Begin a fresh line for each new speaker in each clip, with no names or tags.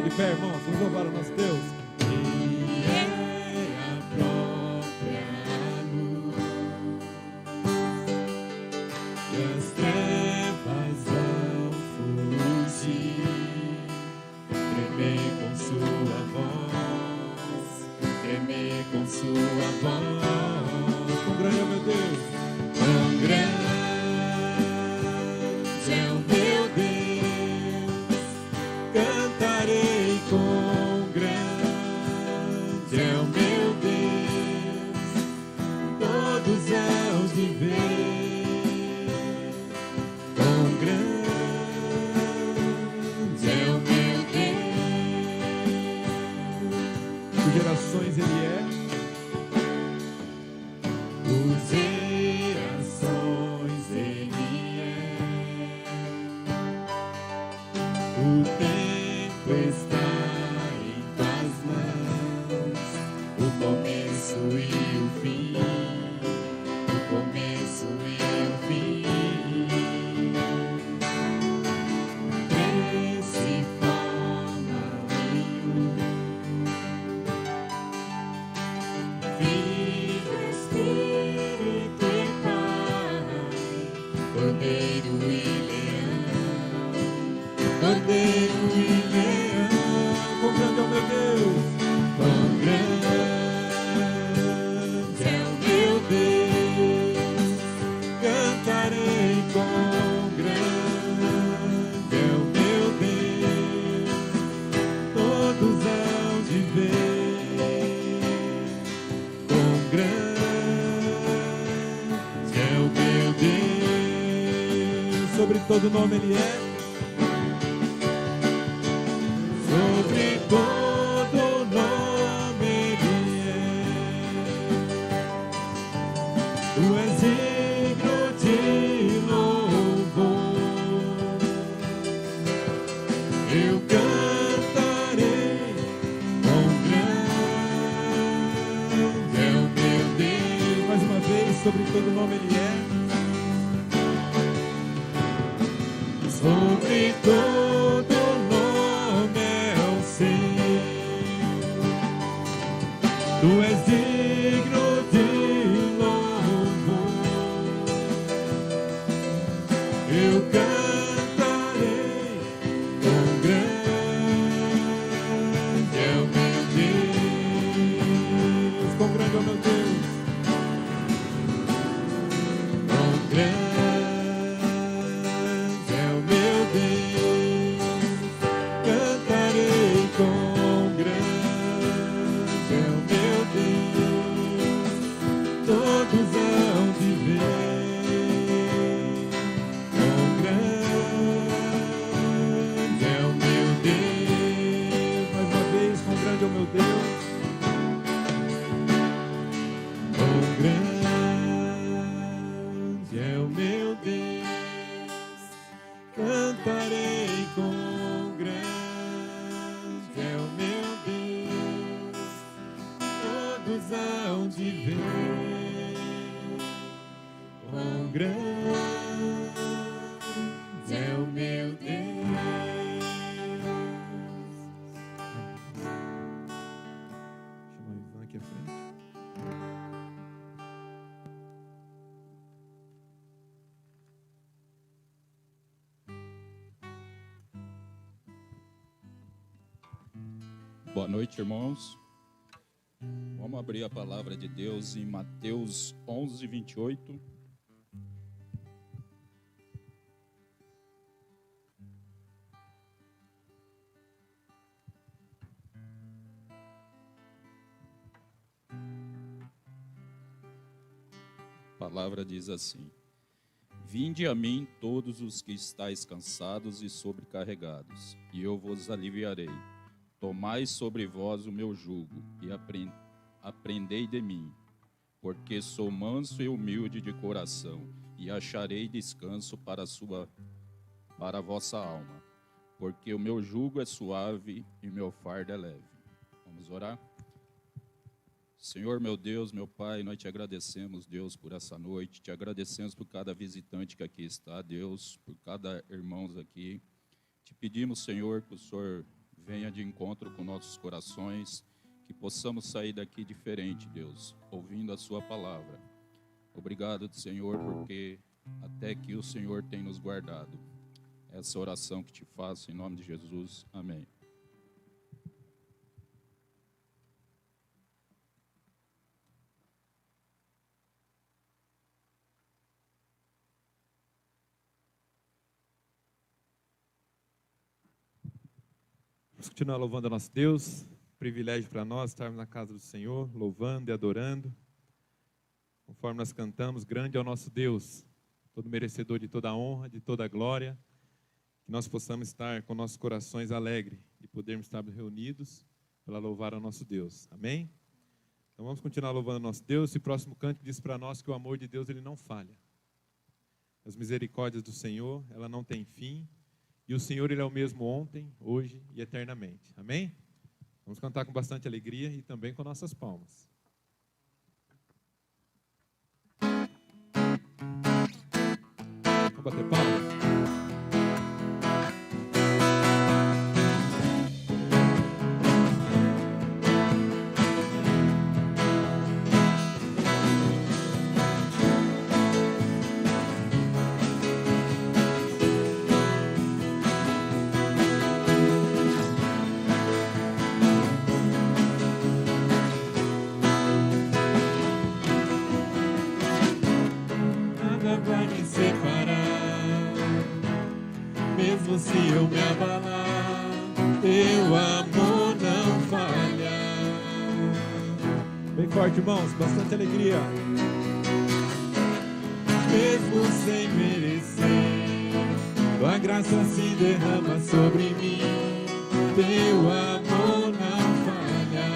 ficar de pé, irmãos. Vamos louvar o nosso Deus.
E é a própria luz, e as trevas vão fugir, tremer com sua voz, tremer com sua voz.
Quão grande é o meu Deus.
Quão grande é o meu Deus, cantarei quão grande é o meu Deus, todos hão de ver, quão grande é o meu Deus.
Por gerações Ele é.
Por gerações Ele é. O tempo está em tuas mãos, o começo e o fim, o começo e o fim. Esse forma nenhum, Filho, Espírito e Pai, Cordeiro e Leão, Cordeiro e Leão.
Quão grande é o meu Deus.
Quão grande é o meu Deus, cantarei quão grande é o meu Deus, todos hão de ver, quão grande é o meu Deus.
Sobre todo nome Ele é.
Sobre todo nome Ele é. Tu és digno de louvor. Eu cantarei quão grande é o meu Deus.
Mais uma vez, sobre todo nome Ele é.
Sobre todo nome é o seu. Tu és digno de louvor. Eu cantarei quão grande é o meu Deus.
Quão grande é o meu Deus.
Quão grande é o meu Deus, cantarei quão grande é o meu Deus, todos hão de ver, quão grande é o meu Deus.
Mais uma vez, quão grande é o meu Deus.
Quão grande é o meu Deus, cantarei quão grande é o meu Deus, todos hão de ver, quão grande é o meu Deus.
Chama o Ivan aqui à frente.
Boa noite, irmãos. Vamos abrir a palavra de Deus em Mateus 11, 28. A palavra diz assim: Vinde a mim todos os que estáis cansados e sobrecarregados, e eu vos aliviarei. Tomai sobre vós o meu jugo e aprendei de mim, porque sou manso e humilde de coração, e acharei descanso para a vossa alma, porque o meu jugo é suave e o meu fardo é leve. Vamos orar? Senhor, meu Deus, meu Pai, nós te agradecemos, Deus, por essa noite, te agradecemos por cada visitante que aqui está, Deus, por cada irmão aqui. Te pedimos, Senhor, que o Senhor venha de encontro com nossos corações, que possamos sair daqui diferente, Deus, ouvindo a sua palavra. Obrigado, Senhor, porque até aqui o Senhor tem nos guardado. Essa oração que te faço em nome de Jesus. Amém.
Vamos continuar louvando a nosso Deus. Privilégio para nós estarmos na casa do Senhor, louvando e adorando. Conforme nós cantamos, grande é o nosso Deus, todo merecedor de toda a honra, de toda a glória. Que nós possamos estar com nossos corações alegres de podermos estar reunidos para louvar ao nosso Deus. Amém? Então vamos continuar louvando o nosso Deus. Esse próximo canto diz para nós que o amor de Deus ele não falha. As misericórdias do Senhor, ela não tem fim. E o Senhor, Ele é o mesmo ontem, hoje e eternamente. Amém? Vamos cantar com bastante alegria e também com nossas palmas. Vamos bater palmas?
Mesmo se eu me abalar, teu amor não falha.
Bem forte, irmãos, bastante alegria.
Mesmo sem merecer, tua graça se derrama sobre mim, teu amor não falha.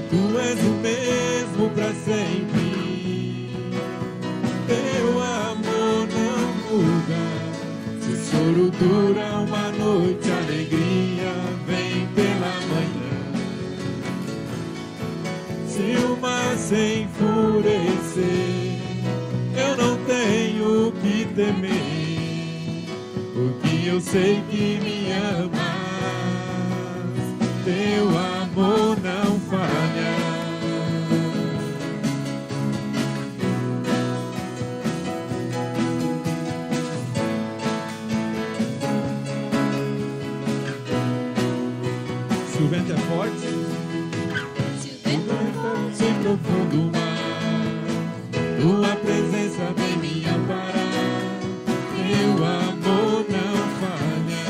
Tu és o mesmo para sempre. Teu amor não muda. Se o choro dura uma noite, a alegria vem pela manhã. Se o mar se enfurecer, eu não tenho o que temer, porque eu sei que me amas. Teu amor não falha.
Se o vento é forte,
sem profundo mar, tua presença vem me amparar, teu amor não falha.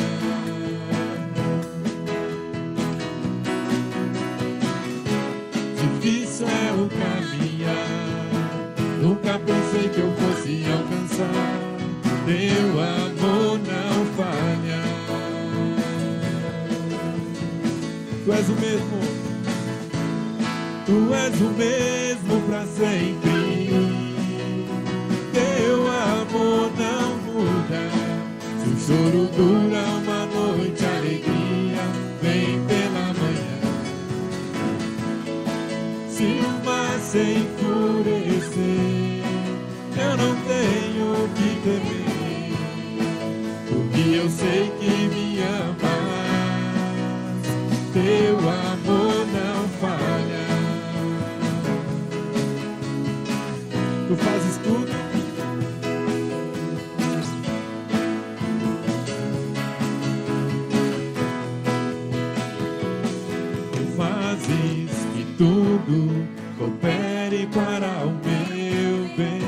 Difícil é o caminhar, nunca pensei que eu fosse alcançar, teu amor não falha.
Tu és o mesmo.
Tu és o mesmo para sempre. Teu amor não muda. Se o choro dura uma noite, a alegria vem pela manhã. Se o mar se enfurecer, eu não tenho o que temer, porque eu sei que me amas. Teu amor não falha.
Tu fazes tudo.
Tu fazes que tudo coopere para o meu bem.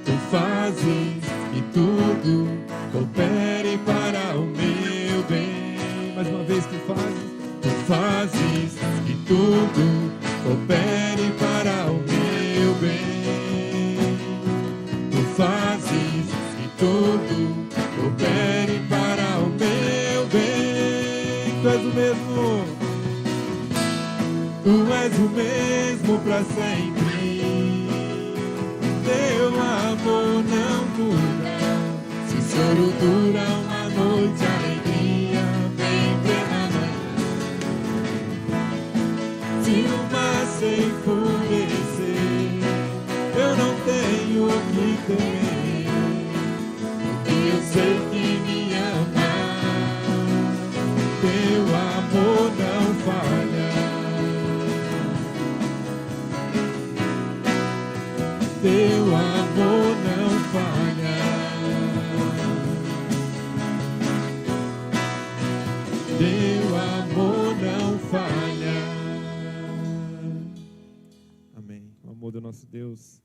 Tu fazes que tudo coopere para o meu bem.
Mais uma vez tu fazes.
Tu fazes que tudo coopere para o meu bem. Tu fazes que tudo coopere para o meu bem.
Tu és o mesmo.
Tu és o mesmo para sempre. Teu amor não muda. Se o choro dura uma noite, a alegria vem pela manhã. Se o mar se enfurecer, eu não tenho o que temer, Teu amor não falha.
Amém. O amor do nosso Deus,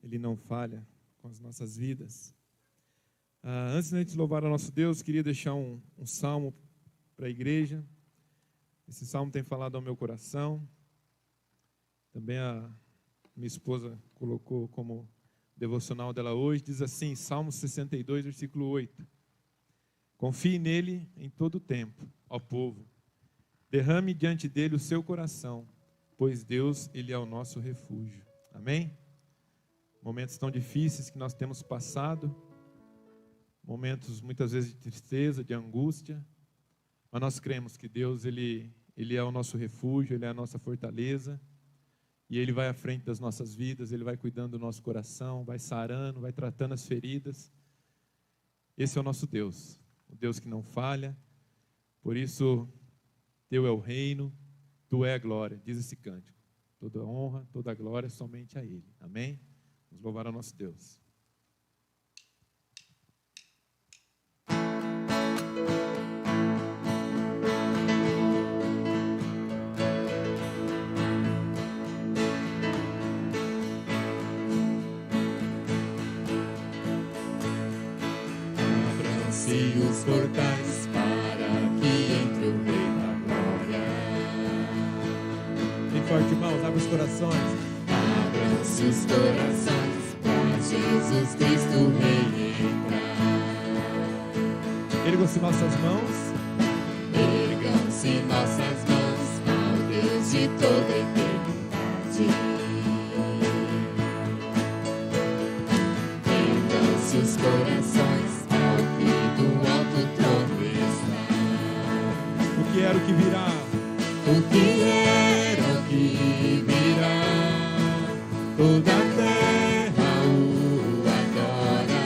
Ele não falha com as nossas vidas. Antes de a gente louvar o nosso Deus, queria deixar um salmo para a igreja. Esse salmo tem falado ao meu coração. Também a minha esposa colocou como devocional dela hoje. Diz assim, Salmo 62, versículo 8. Confie nele em todo o tempo, ó povo. Derrame diante dele o seu coração, pois Deus, Ele é o nosso refúgio. Amém? Momentos tão difíceis que nós temos passado, momentos muitas vezes de tristeza, de angústia, mas nós cremos que Deus, Ele é o nosso refúgio, Ele é a nossa fortaleza, e Ele vai à frente das nossas vidas, Ele vai cuidando do nosso coração, vai sarando, vai tratando as feridas. Esse é o nosso Deus, o Deus que não falha. Por isso, Teu é o reino, Tu é a glória, diz esse cântico. Toda a honra, toda a glória somente a Ele. Amém? Vamos louvar ao nosso Deus.
Abram-se os portais para que entre o Rei da Glória.
Bem forte, irmãos, abre os corações.
Abram-se os corações para Jesus Cristo Rei entrar.
Ergam-se nossas mãos.
Ergam-se nossas mãos ao Deus de toda eternidade. Ergam-se os corações ao que do alto trono está.
O que era, o que virá.
O que era, o que virá, toda a terra o adora,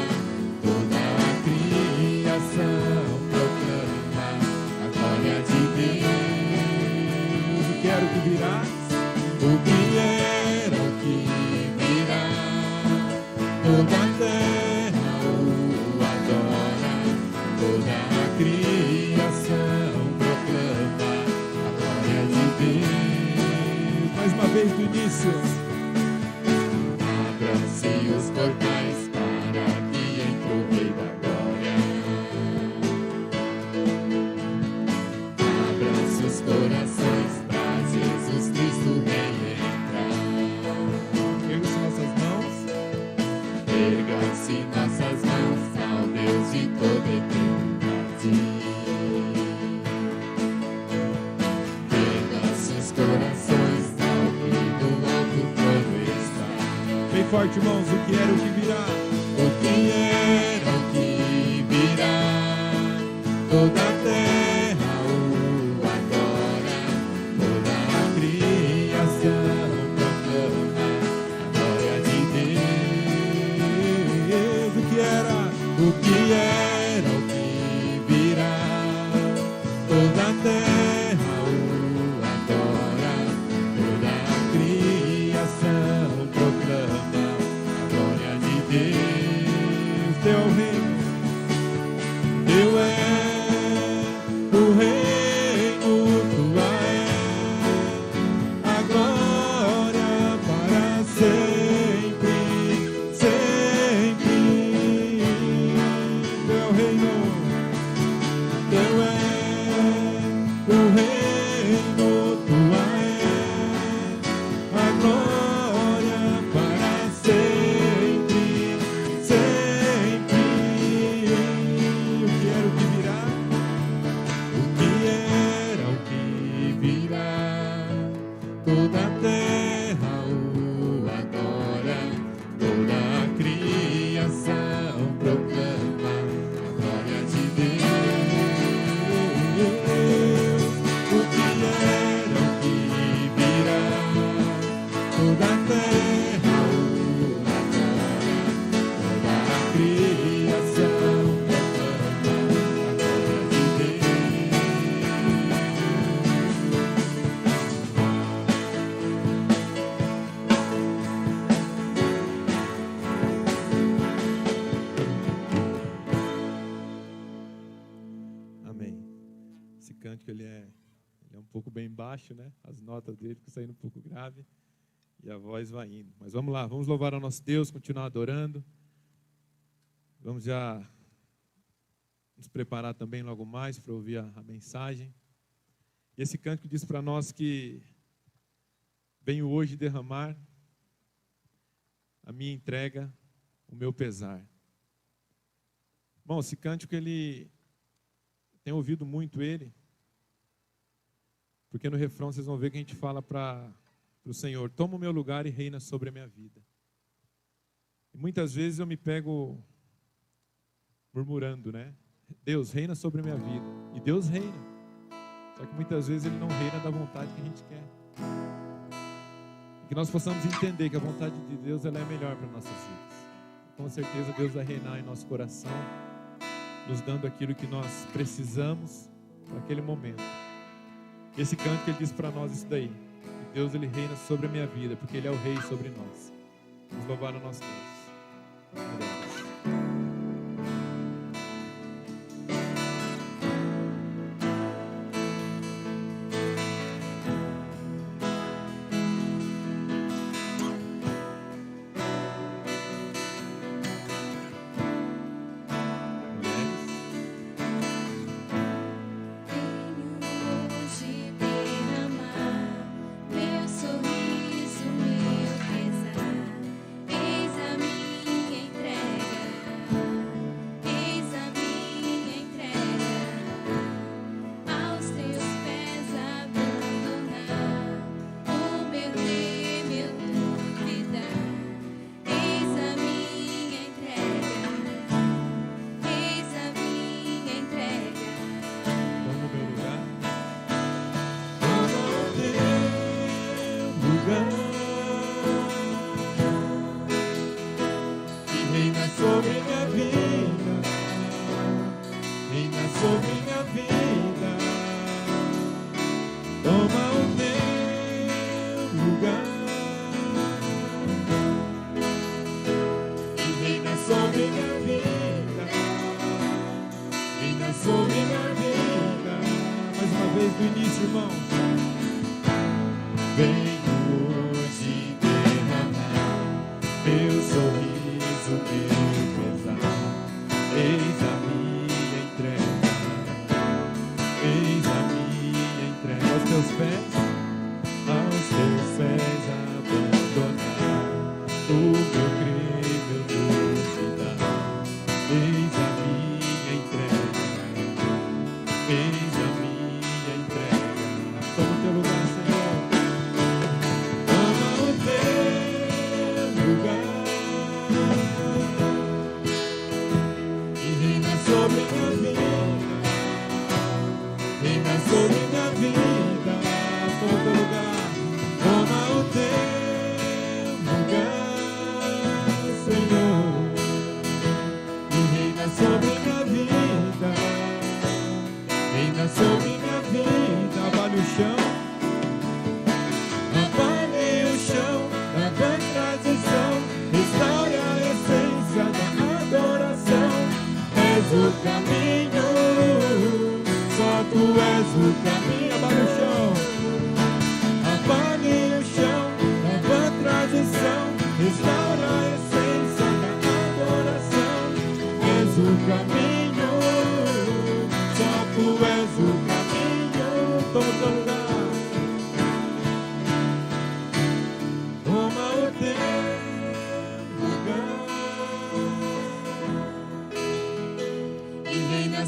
toda a criação proclama a glória de Deus.
O que era, o que virá.
O que era, o que virá, toda a terra o adora, toda a criação proclama a glória de Deus.
Mais uma vez do início.
Abram-se os portais para que entre o Rei da Glória. Abram-se os corações para Jesus Cristo Rei entrar.
Ergam-se nossas mãos.
Ergam-se nossas mãos ao Deus de toda eternidade. Ergam-se os corações ao que do alto trono está.
Bem forte, irmãos, o que era, o que virá.
O que era, o que virá, toda a terra o adora, toda a criação proclama a glória de Deus.
O que era,
O que era, o que virá, toda a terra o adora, toda a criação proclama a glória de Deus.
Teu é o reino.
Teu é o reino, tua é a glória para sempre, sempre.
Teu é o reino.
Teu é o reino, tua é a glória para sempre, sempre.
O que era, o que virá.
O que era, o que virá, toda a terra o adora, toda a criação proclama a glória de Deus. O que era, o que virá, toda a terra o adora, toda a criação proclama a glória de
Esse cântico ele é um pouco bem baixo, né? As notas dele ficam saindo um pouco grave e a voz vai indo. Mas vamos lá, vamos louvar ao nosso Deus, continuar adorando. Vamos já nos preparar também logo mais para ouvir a mensagem. E esse cântico diz para nós que venho hoje derramar a minha entrega, o meu pesar. Bom, esse cântico ele tem ouvido muito ele, porque no refrão vocês vão ver que a gente fala para o Senhor: toma o meu lugar e reina sobre a minha vida. E muitas vezes eu me pego murmurando, né? Deus, reina sobre a minha vida. E Deus reina. Só que muitas vezes Ele não reina da vontade que a gente quer. E que nós possamos entender que a vontade de Deus ela é melhor para nossas vidas. Com certeza Deus vai reinar em nosso coração, nos dando aquilo que nós precisamos para aquele momento. E esse canto Ele diz para nós isso daí: que Deus Ele reina sobre a minha vida, porque Ele é o Rei sobre nós. Vamos louvar o nosso Deus. Amém.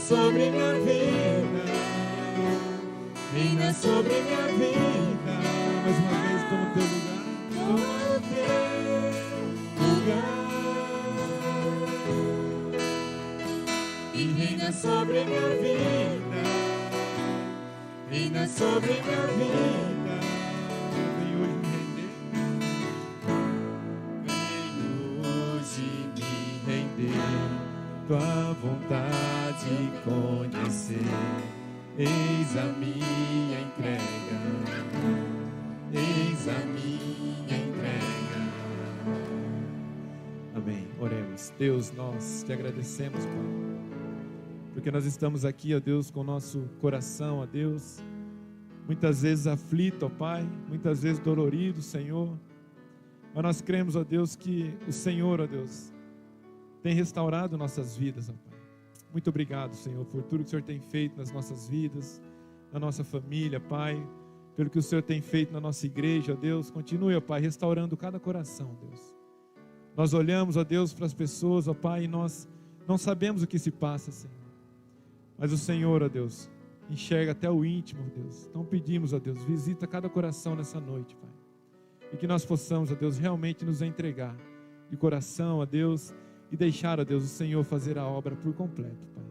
Sobre minha vida, reina sobre minha vida. Mais uma vez, toma o teu lugar, toma o teu lugar e reina sobre minha vida, reina sobre minha vida. Vem hoje me render, vem hoje me render. Tua vontade conhecer, eis a minha entrega, eis a minha entrega.
Amém. Oremos. Deus, nós te agradecemos, Pai, porque nós estamos aqui, ó Deus, com o nosso coração, ó Deus, muitas vezes aflito, ó Pai, muitas vezes dolorido, Senhor, mas nós cremos, ó Deus, que o Senhor, ó Deus, tem restaurado nossas vidas, ó Pai. Muito obrigado, Senhor, por tudo que o Senhor tem feito nas nossas vidas, na nossa família, Pai, pelo que o Senhor tem feito na nossa igreja, ó Deus. Continue, ó Pai, restaurando cada coração, Deus. Nós olhamos, ó Deus, para as pessoas, ó Pai, e nós não sabemos o que se passa, Senhor. Mas o Senhor, ó Deus, enxerga até o íntimo, ó Deus. Então pedimos, ó Deus, visita cada coração nessa noite, Pai. E que nós possamos, ó Deus, realmente nos entregar de coração, ó Deus, e deixar, ó Deus, o Senhor fazer a obra por completo, Pai.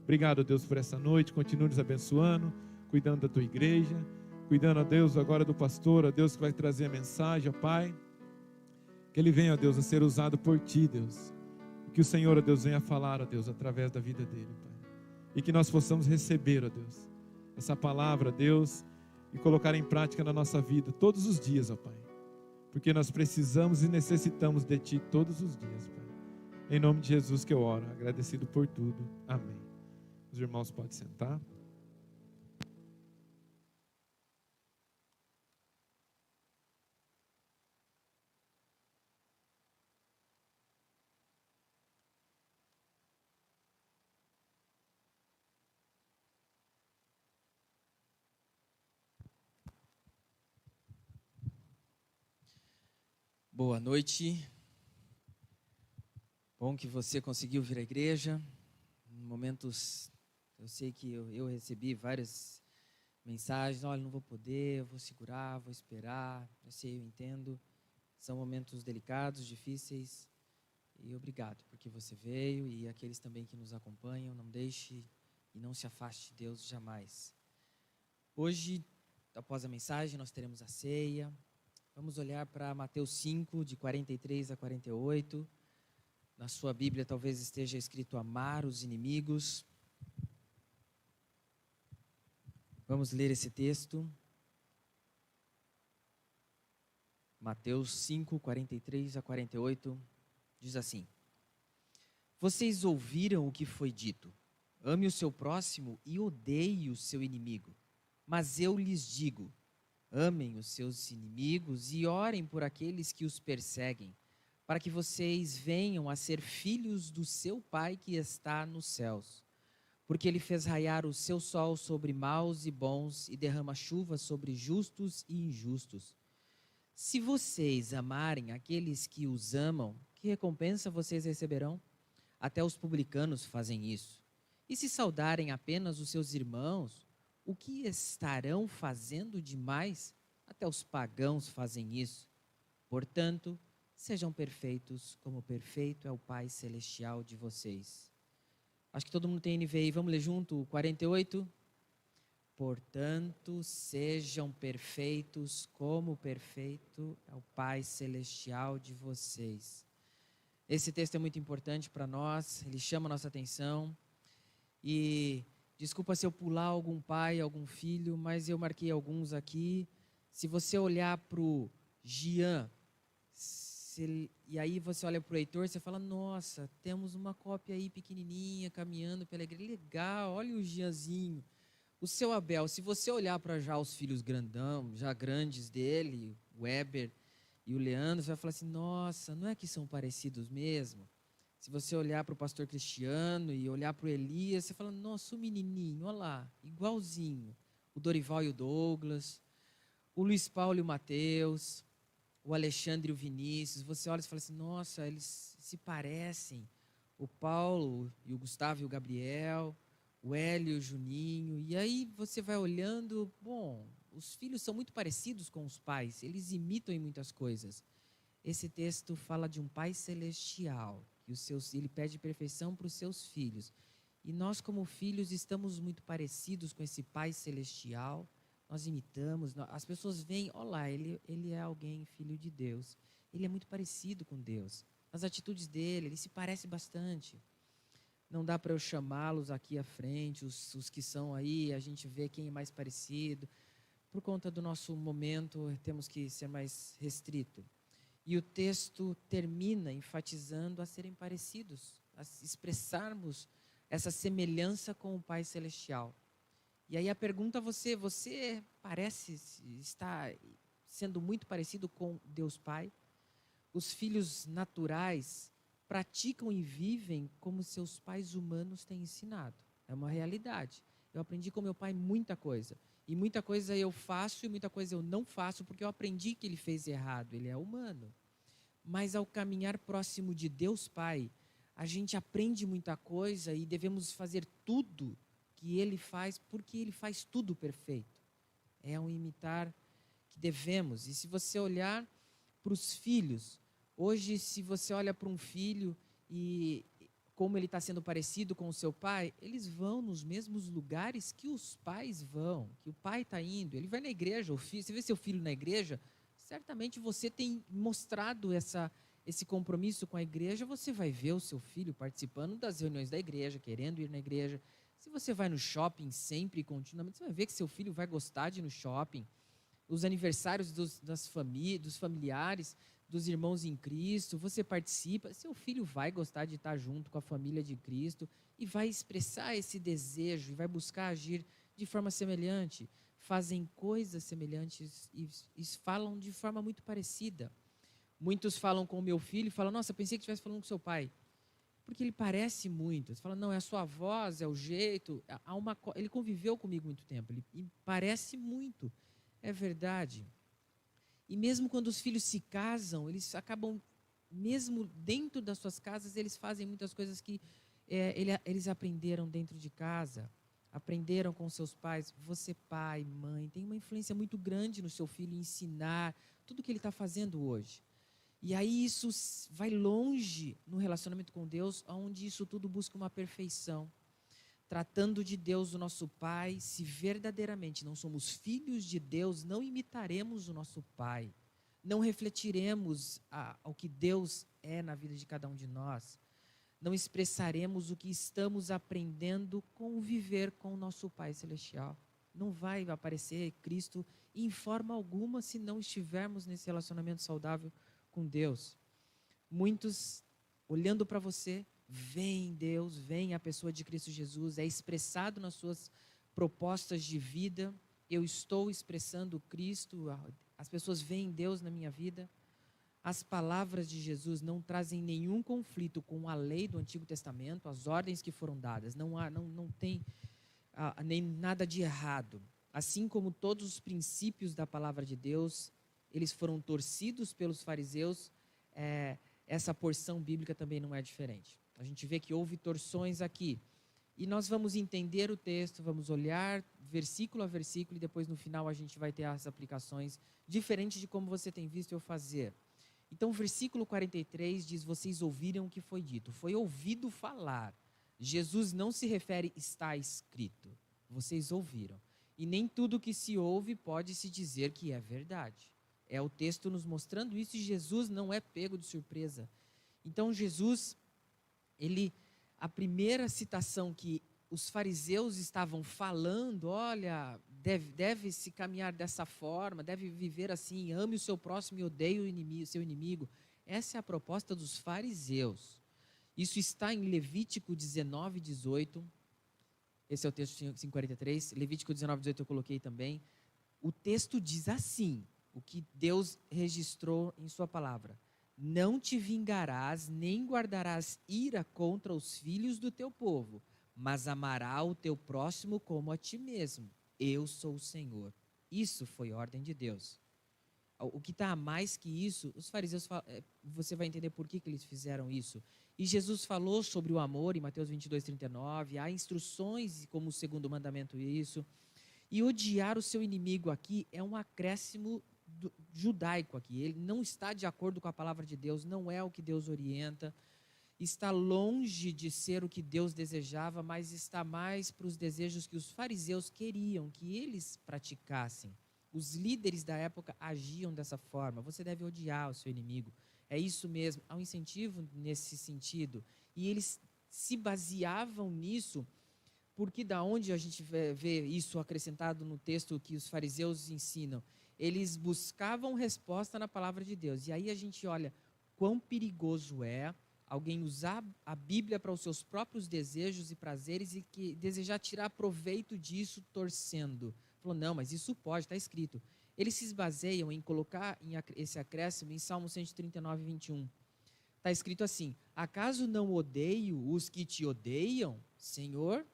Obrigado, ó Deus, por essa noite. Continue nos abençoando, cuidando da tua igreja, cuidando, ó Deus, agora do pastor, ó Deus, que vai trazer a mensagem, ó Pai. Que ele venha, ó Deus, a ser usado por ti, Deus. E que o Senhor, ó Deus, venha falar, ó Deus, através da vida dele, Pai. E que nós possamos receber, ó Deus, essa palavra, ó Deus, e colocar em prática na nossa vida todos os dias, ó Pai. Porque nós precisamos e necessitamos de ti todos os dias, Pai. Em nome de Jesus que eu oro, agradecido por tudo. Amém. Os irmãos podem sentar.
Boa noite. Bom que você conseguiu vir à igreja. Em momentos, eu sei que eu recebi várias mensagens. Olha, não vou poder, eu vou segurar, vou esperar. Eu sei, eu entendo. São momentos delicados, difíceis. E obrigado porque você veio e aqueles também que nos acompanham. Não deixe e não se afaste de Deus jamais. Hoje, após a mensagem, nós teremos a ceia. Vamos olhar para Mateus 5, de 43 a 48. Na sua Bíblia talvez esteja escrito amar os inimigos. Vamos ler esse texto. Mateus 5, 43 a 48, diz assim: Vocês ouviram o que foi dito: ame o seu próximo e odeie o seu inimigo. Mas eu lhes digo: amem os seus inimigos e orem por aqueles que os perseguem, para que vocês venham a ser filhos do seu Pai que está nos céus. Porque ele fez raiar o seu sol sobre maus e bons e derrama chuva sobre justos e injustos. Se vocês amarem aqueles que os amam, que recompensa vocês receberão? Até os publicanos fazem isso. E se saudarem apenas os seus irmãos, o que estarão fazendo demais? Até os pagãos fazem isso. Portanto, sejam perfeitos, como perfeito é o Pai Celestial de vocês. Acho que todo mundo tem NVI. Vamos ler junto? 48. Portanto, sejam perfeitos, como perfeito é o Pai Celestial de vocês. Esse texto é muito importante para nós. Ele chama a nossa atenção. E desculpa se eu pular algum pai, algum filho, mas eu marquei alguns aqui. Se você olhar para o Gian, e aí você olha para o Heitor, você fala, nossa, temos uma cópia aí pequenininha, caminhando pela igreja, legal, olha o Gianzinho. O seu Abel, se você olhar para já os filhos grandão, já grandes dele, o Weber e o Leandro, você vai falar assim, nossa, não é que são parecidos mesmo? Se você olhar para o pastor Cristiano e olhar para o Elias, você fala, nossa, o menininho, olha lá, igualzinho. O Dorival e o Douglas, o Luiz Paulo e o Mateus, o Alexandre e o Vinícius. Você olha e fala assim, nossa, eles se parecem. O Paulo e o Gustavo e o Gabriel, o Hélio e o Juninho. E aí você vai olhando, bom, os filhos são muito parecidos com os pais, eles imitam em muitas coisas. Esse texto fala de um Pai Celestial, que ele pede perfeição para os seus filhos. E nós, como filhos, estamos muito parecidos com esse Pai Celestial. Nós imitamos, as pessoas veem, olha lá, ele é alguém, filho de Deus. Ele é muito parecido com Deus. As atitudes dele, ele se parece bastante. Não dá para eu chamá-los aqui à frente, os que são aí, a gente vê quem é mais parecido. Por conta do nosso momento, temos que ser mais restrito. E o texto termina enfatizando a serem parecidos, a expressarmos essa semelhança com o Pai Celestial. E aí a pergunta a você parece estar sendo muito parecido com Deus Pai? Os filhos naturais praticam e vivem como seus pais humanos têm ensinado. É uma realidade. Eu aprendi com meu pai muita coisa. E muita coisa eu faço e muita coisa eu não faço porque eu aprendi que ele fez errado. Ele é humano. Mas ao caminhar próximo de Deus Pai, a gente aprende muita coisa e devemos fazer tudo que ele faz porque ele faz tudo perfeito. É um imitar que devemos. E se você olhar para os filhos, hoje se você olha para um filho e como ele está sendo parecido com o seu pai, eles vão nos mesmos lugares que os pais vão, que o pai está indo. Ele vai na igreja, você vê seu filho na igreja, certamente você tem mostrado esse compromisso com a igreja, você vai ver o seu filho participando das reuniões da igreja, querendo ir na igreja. Se você vai no shopping sempre e continuamente, você vai ver que seu filho vai gostar de ir no shopping. Os aniversários dos familiares, dos irmãos em Cristo, você participa, seu filho vai gostar de estar junto com a família de Cristo e vai expressar esse desejo e vai buscar agir de forma semelhante. Fazem coisas semelhantes e falam de forma muito parecida. Muitos falam com o meu filho e falam, nossa, pensei que estivesse falando com seu pai. Porque ele parece muito. Você fala, não, é a sua voz, é o jeito. Ele conviveu comigo muito tempo, ele parece muito. É verdade. E mesmo quando os filhos se casam, eles acabam, mesmo dentro das suas casas, eles fazem muitas coisas que eles aprenderam dentro de casa, aprenderam com seus pais. Você, pai, mãe, tem uma influência muito grande no seu filho, ensinar tudo o que ele está fazendo hoje. E aí isso vai longe no relacionamento com Deus, onde isso tudo busca uma perfeição. Tratando de Deus, o nosso Pai, se verdadeiramente não somos filhos de Deus, não imitaremos o nosso Pai. Não refletiremos ao que Deus é na vida de cada um de nós. Não expressaremos o que estamos aprendendo com o viver com o nosso Pai Celestial. Não vai aparecer Cristo em forma alguma se não estivermos nesse relacionamento saudável com Deus. Muitos, olhando para você, veem Deus, veem a pessoa de Cristo Jesus, é expressado nas suas propostas de vida. Eu estou expressando Cristo, as pessoas veem Deus na minha vida. As palavras de Jesus não trazem nenhum conflito com a lei do Antigo Testamento, as ordens que foram dadas. Não tem nem nada de errado. Assim como todos os princípios da palavra de Deus, eles foram torcidos pelos fariseus, essa porção bíblica também não é diferente. A gente vê que houve torções aqui. E nós vamos entender o texto, vamos olhar versículo a versículo e depois no final a gente vai ter as aplicações diferentes de como você tem visto eu fazer. Então o versículo 43 diz, vocês ouviram o que foi dito. Foi ouvido falar. Jesus não se refere, está escrito. Vocês ouviram. E nem tudo que se ouve pode se dizer que é verdade. É o texto nos mostrando isso e Jesus não é pego de surpresa. Então Jesus, a primeira citação que os fariseus estavam falando, olha, deve se caminhar dessa forma, deve viver assim, ame o seu próximo e odeie o seu inimigo. Essa é a proposta dos fariseus. Isso está em Levítico 19, 18. Esse é o texto 543. Levítico 19, 18 eu coloquei também. O texto diz assim, o que Deus registrou em sua palavra. Não te vingarás, nem guardarás ira contra os filhos do teu povo, mas amará o teu próximo como a ti mesmo. Eu sou o Senhor. Isso foi ordem de Deus. O que está a mais que isso, os fariseus, você vai entender por que eles fizeram isso. E Jesus falou sobre o amor em Mateus 22, 39, há instruções como o segundo mandamento isso. E odiar o seu inimigo aqui é um acréscimo judaico aqui. Ele não está de acordo com a palavra de Deus, não é o que Deus orienta. Está longe de ser o que Deus desejava, mas está mais para os desejos que os fariseus queriam que eles praticassem. Os líderes da época agiam dessa forma. Você deve odiar o seu inimigo. É isso mesmo, há um incentivo nesse sentido. E eles se baseavam nisso, porque da onde a gente vê isso acrescentado no texto que os fariseus ensinam? Eles buscavam resposta na palavra de Deus. E aí a gente olha quão perigoso é alguém usar a Bíblia para os seus próprios desejos e prazeres e que desejar tirar proveito disso torcendo. Falou, não, mas isso pode, está escrito. Eles se baseiam em colocar esse acréscimo em Salmo 139, 21. Está escrito assim, acaso não odeio os que te odeiam, Senhor?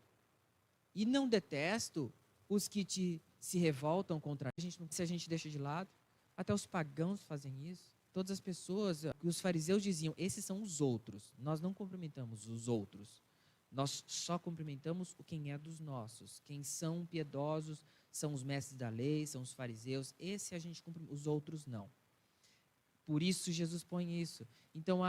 E não detesto os que se revoltam contra a gente, se a gente deixa de lado? Até os pagãos fazem isso. Todas as pessoas, os fariseus diziam, esses são os outros. Nós não cumprimentamos os outros. Nós só cumprimentamos quem é dos nossos. Quem são piedosos são os mestres da lei, são os fariseus. Esse a gente cumprimenta, os outros não. Por isso Jesus põe isso. Então,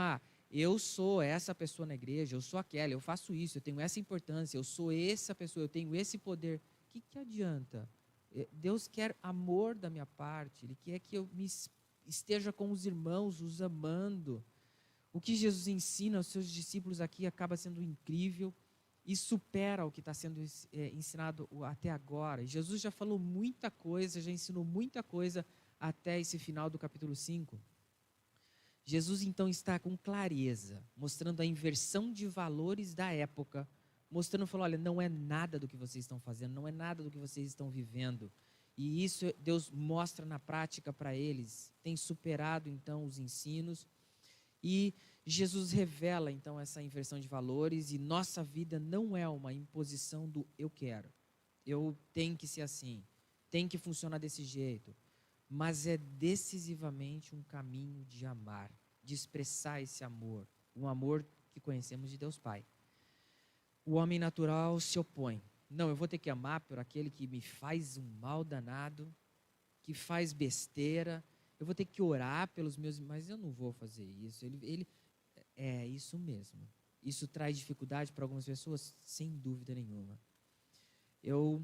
eu sou essa pessoa na igreja, eu sou aquela, eu faço isso, eu tenho essa importância, eu sou essa pessoa, eu tenho esse poder. O que adianta? Deus quer amor da minha parte, Ele quer que eu esteja com os irmãos, os amando. O que Jesus ensina aos seus discípulos aqui acaba sendo incrível e supera o que está sendo ensinado até agora. Jesus já falou muita coisa, já ensinou muita coisa até esse final do capítulo 5. Jesus então está com clareza, mostrando a inversão de valores da época, mostrando, falou, olha, não é nada do que vocês estão fazendo, não é nada do que vocês estão vivendo. E isso Deus mostra na prática para eles, tem superado então os ensinos. E Jesus revela então essa inversão de valores e nossa vida não é uma imposição do eu quero. Eu tenho que ser assim, tem que funcionar desse jeito. Mas é decisivamente um caminho de amar, de expressar esse amor, um amor que conhecemos de Deus Pai. O homem natural se opõe. Não, eu vou ter que amar por aquele que me faz um mal danado, que faz besteira. Eu vou ter que orar pelos meus, mas eu não vou fazer isso. É isso mesmo. Isso traz dificuldade para algumas pessoas, sem dúvida nenhuma. Eu,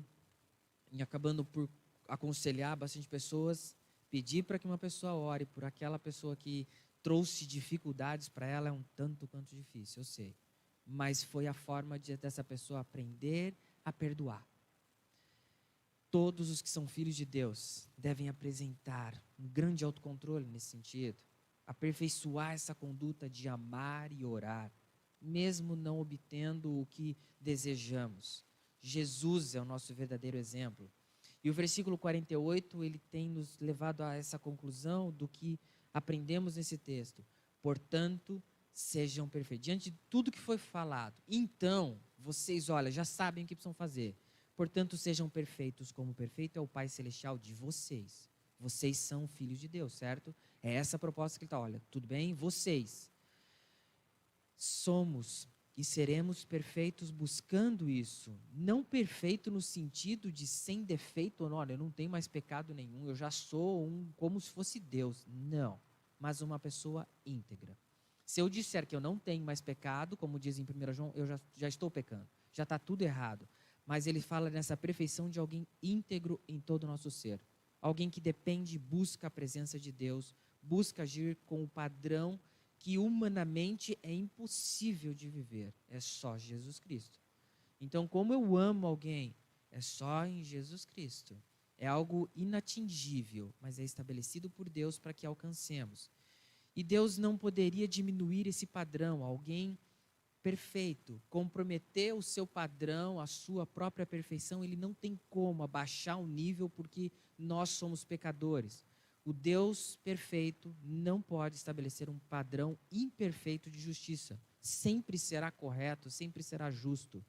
acabando por aconselhar bastante pessoas, pedir para que uma pessoa ore por aquela pessoa que trouxe dificuldades para ela é um tanto quanto difícil, eu sei. Mas foi a forma dessa pessoa aprender a perdoar. Todos os que são filhos de Deus devem apresentar um grande autocontrole nesse sentido, aperfeiçoar essa conduta de amar e orar, mesmo não obtendo o que desejamos. Jesus é o nosso verdadeiro exemplo. E o versículo 48, ele tem nos levado a essa conclusão do que aprendemos nesse texto. Portanto, sejam perfeitos. Diante de tudo que foi falado, então, vocês, olha, já sabem o que precisam fazer. Portanto, sejam perfeitos como perfeito é o Pai Celestial de vocês. Vocês são filhos de Deus, certo? É essa a proposta que ele está, olha, tudo bem? Vocês somos e seremos perfeitos buscando isso. Não perfeito no sentido de sem defeito, olha, eu não tenho mais pecado nenhum, eu já sou como se fosse Deus. Não, mas uma pessoa íntegra. Se eu disser que eu não tenho mais pecado, como diz em 1 João, eu já estou pecando, já está tudo errado. Mas ele fala nessa perfeição de alguém íntegro em todo o nosso ser. Alguém que depende, busca a presença de Deus, busca agir com o padrão que humanamente é impossível de viver. É só Jesus Cristo. Então, como eu amo alguém, é só em Jesus Cristo. É algo inatingível, mas é estabelecido por Deus para que alcancemos. E Deus não poderia diminuir esse padrão. Alguém perfeito, comprometer o seu padrão, a sua própria perfeição, ele não tem como abaixar o nível porque nós somos pecadores. O Deus perfeito não pode estabelecer um padrão imperfeito de justiça. Sempre será correto, sempre será justo.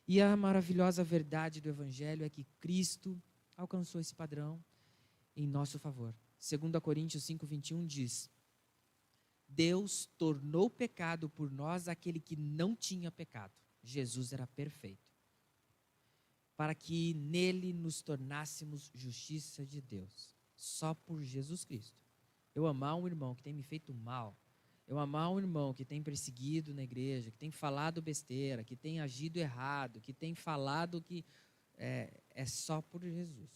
E a maravilhosa verdade do Evangelho é que Cristo alcançou esse padrão em nosso favor. 2 Coríntios 5:21 diz: Deus tornou pecado por nós aquele que não tinha pecado. Jesus era perfeito. Para que nele nos tornássemos justiça de Deus. Só por Jesus Cristo. Eu amar um irmão que tem me feito mal, eu amar um irmão que tem perseguido na igreja, que tem falado besteira, que tem agido errado, que tem falado que é só por Jesus,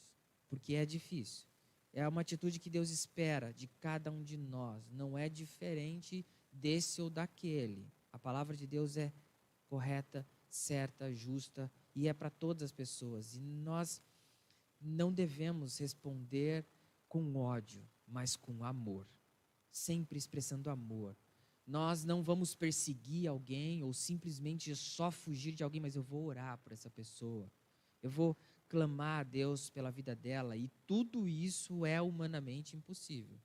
porque é difícil. É uma atitude que Deus espera de cada um de nós, não é diferente desse ou daquele. A palavra de Deus é correta, certa, justa e é para todas as pessoas. E nós não devemos responder com ódio, mas com amor, sempre expressando amor. Nós não vamos perseguir alguém ou simplesmente só fugir de alguém, mas eu vou orar por essa pessoa. Eu vou clamar a Deus pela vida dela, e tudo isso é humanamente impossível.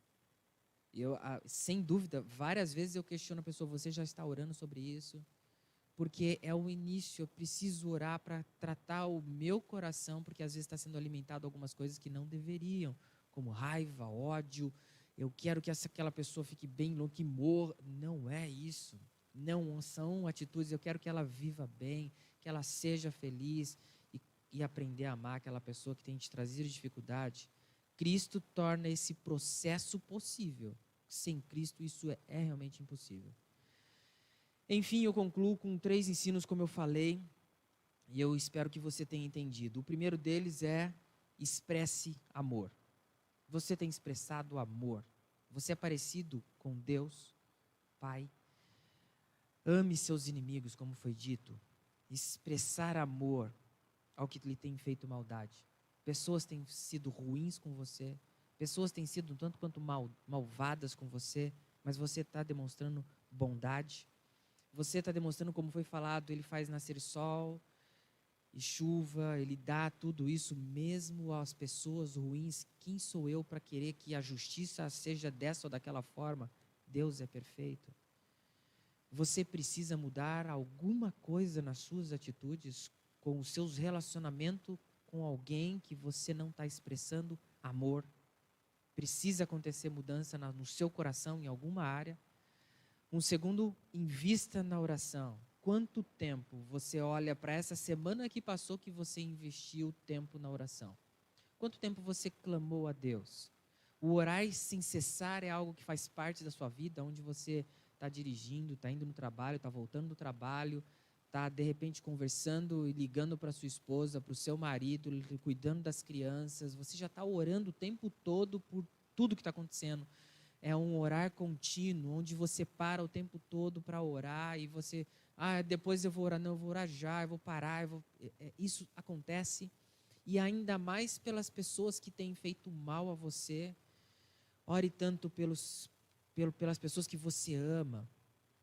Sem dúvida, várias vezes eu questiono a pessoa: você já está orando sobre isso? Porque é o início, eu preciso orar para tratar o meu coração, porque às vezes está sendo alimentado algumas coisas que não deveriam, como raiva, ódio. Eu quero que aquela pessoa fique bem, que morra. Não é isso. Não são atitudes. Eu quero que ela viva bem, que ela seja feliz e aprender a amar aquela pessoa que tem te trazido dificuldade. Cristo torna esse processo possível. Sem Cristo isso é realmente impossível. Enfim, eu concluo com 3 ensinos, como eu falei, e eu espero que você tenha entendido. O primeiro deles é: expresse amor. Você tem expressado amor? Você é parecido com Deus, Pai? Ame seus inimigos, como foi dito. Expressar amor ao que lhe tem feito maldade. Pessoas têm sido ruins com você, pessoas têm sido tanto quanto malvadas com você, mas você está demonstrando bondade. Você está demonstrando, como foi falado, Ele faz nascer sol e chuva, Ele dá tudo isso mesmo às pessoas ruins. Quem sou eu para querer que a justiça seja dessa ou daquela forma? Deus é perfeito. Você precisa mudar alguma coisa nas suas atitudes, com os seus relacionamentos com alguém que você não está expressando amor. Precisa acontecer mudança no seu coração, em alguma área. Um segundo, invista na oração. Quanto tempo você olha para essa semana que passou que você investiu tempo na oração? Quanto tempo você clamou a Deus? O orar sem cessar é algo que faz parte da sua vida, onde você está dirigindo, está indo no trabalho, está voltando do trabalho, está de repente conversando e ligando para sua esposa, para o seu marido, cuidando das crianças. Você já está orando o tempo todo por tudo que está acontecendo. É um orar contínuo, onde você para o tempo todo para orar e você, depois eu vou orar, não, eu vou orar já, eu vou parar, isso acontece. E ainda mais pelas pessoas que têm feito mal a você. Ore tanto pelas pessoas que você ama,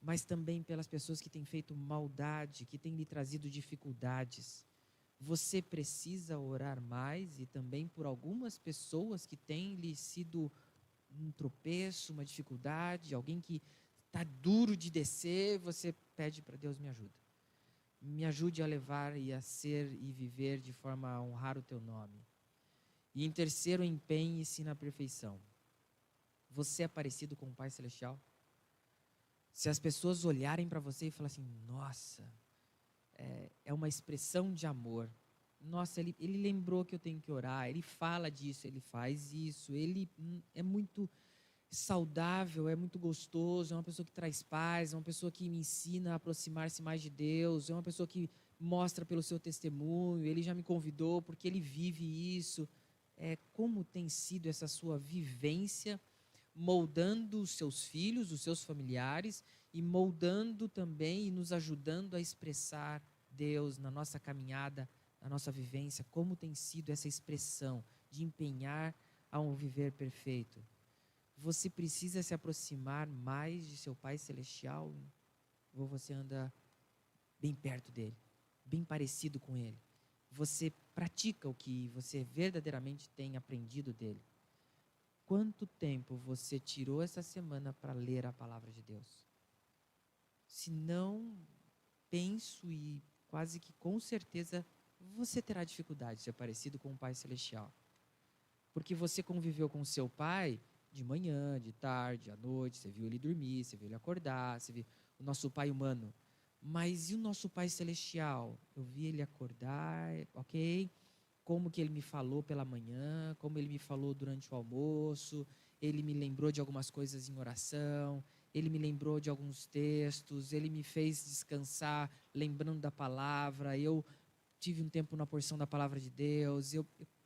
mas também pelas pessoas que têm feito maldade, que têm lhe trazido dificuldades. Você precisa orar mais, e também por algumas pessoas que têm lhe sido um tropeço, uma dificuldade, alguém que está duro de descer. Você pede para Deus: me ajuda. Me ajude a levar e a ser e viver de forma a honrar o teu nome. E em terceiro, empenhe-se na perfeição. Você é parecido com o Pai Celestial? Se as pessoas olharem para você e falarem assim: nossa, é uma expressão de amor. Nossa, ele lembrou que eu tenho que orar, ele fala disso, ele faz isso, ele é muito saudável, é muito gostoso, é uma pessoa que traz paz, é uma pessoa que me ensina a aproximar-se mais de Deus, é uma pessoa que mostra pelo seu testemunho, ele já me convidou porque ele vive isso. Como tem sido essa sua vivência, moldando os seus filhos, os seus familiares, e moldando também e nos ajudando a expressar Deus na nossa caminhada, na nossa vivência? Como tem sido essa expressão de empenhar a um viver perfeito? Você precisa se aproximar mais de seu Pai Celestial, ou você anda bem perto dele, bem parecido com ele? Você pratica o que você verdadeiramente tem aprendido dele? Quanto tempo você tirou essa semana para ler a palavra de Deus? Se não, penso e quase que com certeza você terá dificuldade de ser parecido com o Pai Celestial. Porque você conviveu com o seu Pai de manhã, de tarde, à noite, você viu ele dormir, você viu ele acordar, você viu o nosso Pai humano. Mas e o nosso Pai Celestial? Eu vi ele acordar, ok? Como que ele me falou pela manhã, como ele me falou durante o almoço, ele me lembrou de algumas coisas em oração, ele me lembrou de alguns textos, ele me fez descansar lembrando da palavra, eu tive um tempo na porção da palavra de Deus,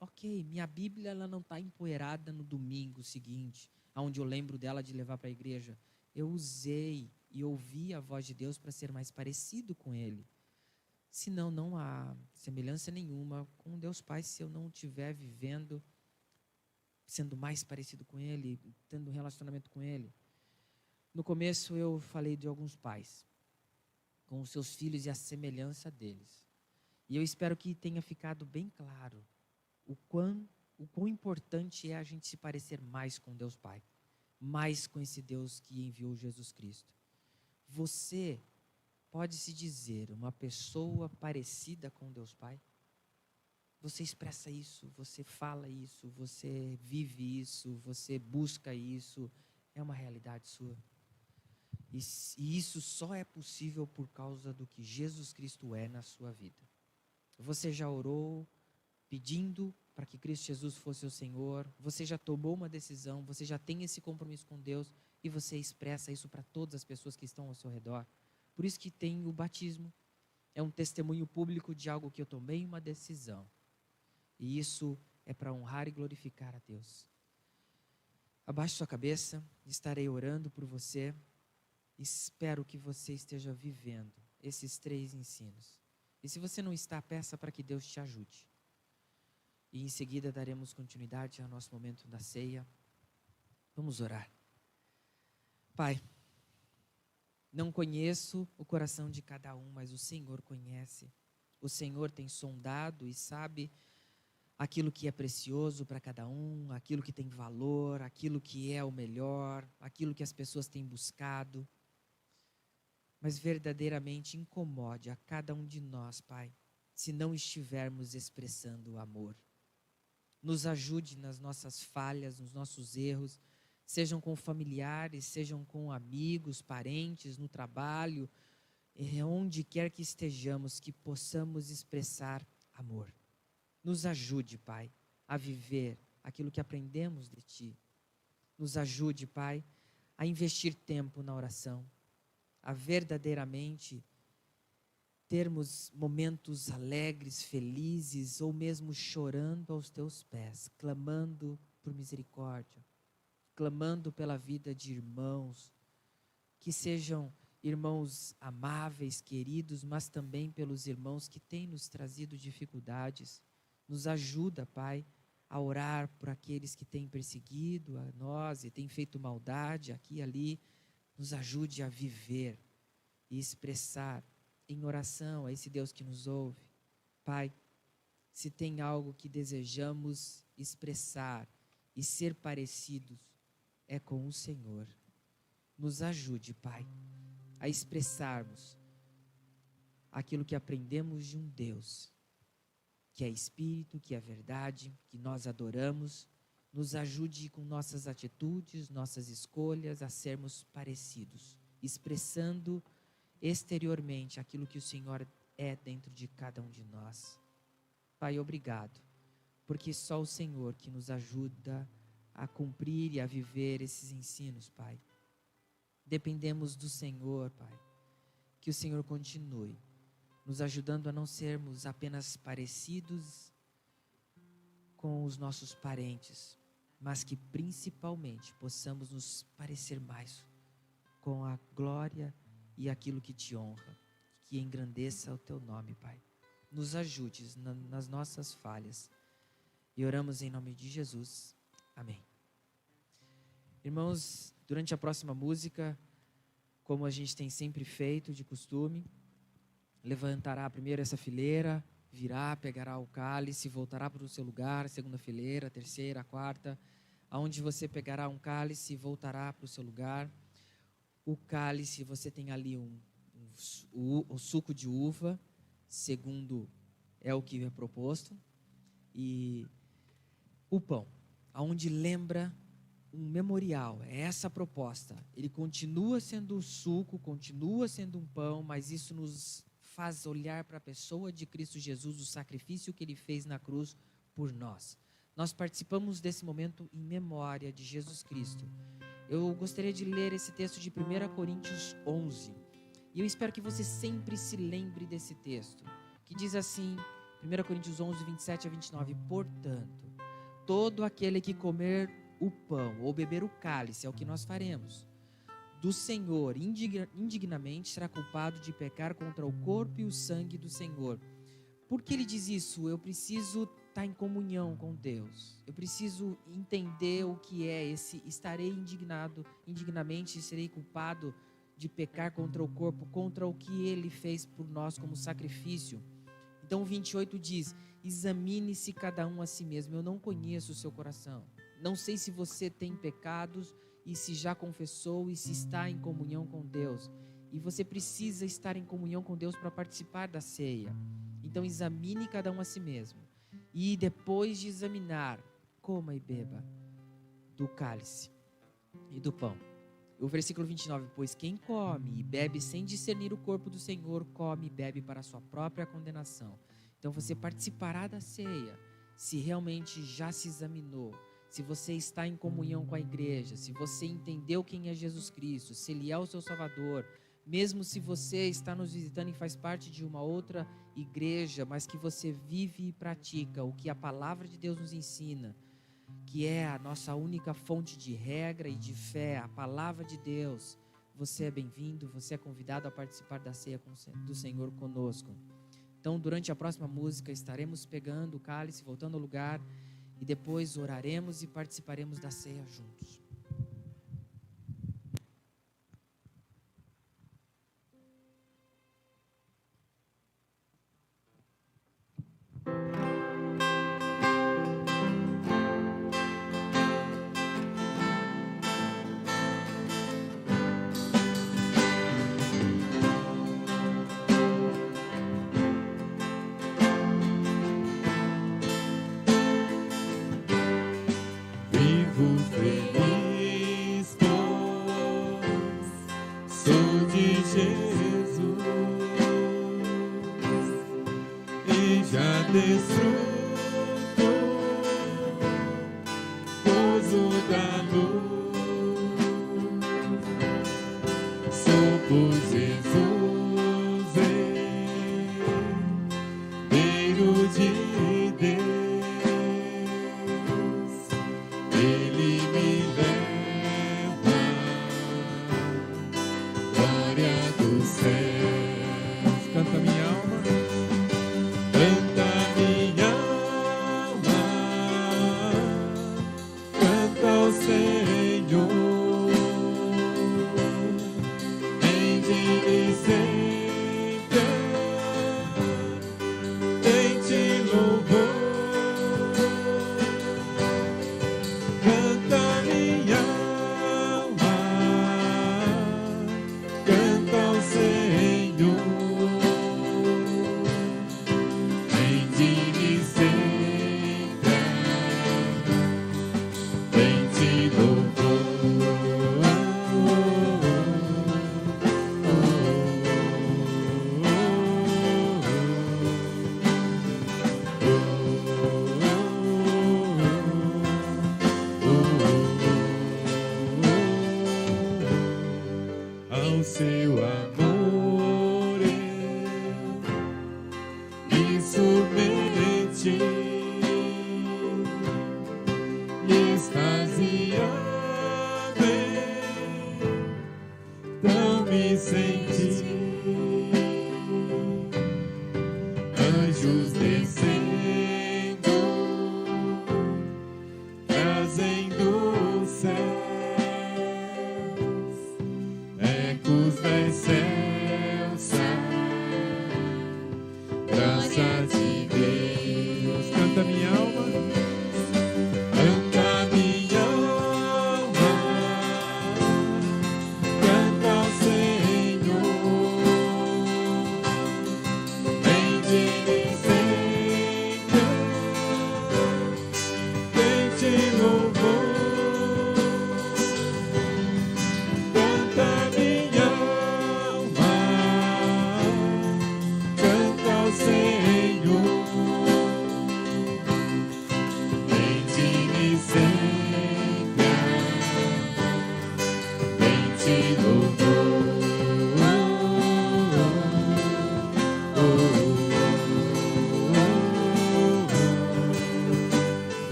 ok, minha Bíblia ela não está empoeirada no domingo seguinte, onde eu lembro dela de levar para a igreja. Eu usei e ouvi a voz de Deus para ser mais parecido com Ele. Senão não há semelhança nenhuma com Deus Pai se eu não estiver vivendo, sendo mais parecido com Ele, tendo um relacionamento com Ele. No começo eu falei de alguns pais, com os seus filhos e a semelhança deles. E eu espero que tenha ficado bem claro o quão importante é a gente se parecer mais com Deus Pai, mais com esse Deus que enviou Jesus Cristo. Você pode se dizer uma pessoa parecida com Deus Pai? Você expressa isso, você fala isso, você vive isso, você busca isso, é uma realidade sua. E isso só é possível por causa do que Jesus Cristo é na sua vida. Você já orou pedindo para que Cristo Jesus fosse o Senhor? Você já tomou uma decisão? Você já tem esse compromisso com Deus? E você expressa isso para todas as pessoas que estão ao seu redor? Por isso que tem o batismo. É um testemunho público de algo que eu tomei uma decisão. E isso é para honrar e glorificar a Deus. Abaixe sua cabeça, estarei orando por você. Espero que você esteja vivendo esses 3 ensinos. E se você não está, peça para que Deus te ajude. E em seguida daremos continuidade ao nosso momento da ceia. Vamos orar. Pai, não conheço o coração de cada um, mas o Senhor conhece. O Senhor tem sondado e sabe aquilo que é precioso para cada um, aquilo que tem valor, aquilo que é o melhor, aquilo que as pessoas têm buscado. Mas verdadeiramente incomode a cada um de nós, Pai, se não estivermos expressando o amor. Nos ajude nas nossas falhas, nos nossos erros, sejam com familiares, sejam com amigos, parentes, no trabalho, onde quer que estejamos, que possamos expressar amor. Nos ajude, Pai, a viver aquilo que aprendemos de Ti. Nos ajude, Pai, a investir tempo na oração, a verdadeiramente termos momentos alegres, felizes, ou mesmo chorando aos Teus pés, clamando por misericórdia, clamando pela vida de irmãos, que sejam irmãos amáveis, queridos, mas também pelos irmãos que têm nos trazido dificuldades. Nos ajuda, Pai, a orar por aqueles que têm perseguido a nós e têm feito maldade aqui e ali. Nos ajude a viver e expressar em oração a esse Deus que nos ouve. Pai, se tem algo que desejamos expressar e ser parecidos, é com o Senhor. Nos ajude, Pai, a expressarmos aquilo que aprendemos de um Deus, que é Espírito, que é verdade, que nós adoramos. Nos ajude com nossas atitudes, nossas escolhas a sermos parecidos, expressando exteriormente aquilo que o Senhor é dentro de cada um de nós. Pai, obrigado, porque só o Senhor que nos ajuda a cumprir e a viver esses ensinos, Pai. Dependemos do Senhor, Pai, que o Senhor continue nos ajudando a não sermos apenas parecidos com os nossos parentes, mas que principalmente possamos nos parecer mais com a glória e aquilo que te honra, que engrandeça o teu nome, Pai. Nos ajudes nas nossas falhas e oramos em nome de Jesus. Amém. Irmãos, durante a próxima música, como a gente tem sempre feito de costume, levantará primeiro essa fileira, virá, pegará o cálice, voltará para o seu lugar, segunda fileira, terceira, quarta, aonde você pegará um cálice e voltará para o seu lugar. O cálice, você tem ali o suco de uva, segundo é o que é proposto, e o pão, aonde lembra um memorial, é essa a proposta. Ele continua sendo o suco, continua sendo um pão, mas isso nos faz olhar para a pessoa de Cristo Jesus, o sacrifício que Ele fez na cruz por nós. Nós participamos desse momento em memória de Jesus Cristo. Eu gostaria de ler esse texto de 1 Coríntios 11. E eu espero que você sempre se lembre desse texto, que diz assim, 1 Coríntios 11, 27 a 29. Portanto, todo aquele que comer o pão ou beber o cálice, é o que nós faremos, do Senhor indignamente será culpado de pecar contra o corpo e o sangue do Senhor. Por que ele diz isso? Eu preciso estar em comunhão com Deus. Eu preciso entender o que é esse estarei indignamente serei culpado de pecar contra o corpo, contra o que ele fez por nós como sacrifício. Então o 28 diz: examine-se cada um a si mesmo. Eu não conheço o seu coração. Não sei se você tem pecados e se já confessou e se está em comunhão com Deus. E você precisa estar em comunhão com Deus para participar da ceia. Então examine cada um a si mesmo. E depois de examinar, coma e beba do cálice e do pão. O versículo 29, pois quem come e bebe sem discernir o corpo do Senhor, come e bebe para a sua própria condenação. Então você participará da ceia se realmente já se examinou, se você está em comunhão com a igreja, se você entendeu quem é Jesus Cristo, se Ele é o seu Salvador, mesmo se você está nos visitando e faz parte de uma outra igreja, mas que você vive e pratica o que a palavra de Deus nos ensina, que é a nossa única fonte de regra e de fé, a palavra de Deus. Você é bem-vindo, você é convidado a participar da ceia do Senhor conosco. Então, durante a próxima música, estaremos pegando o cálice, voltando ao lugar, e depois oraremos e participaremos da ceia juntos.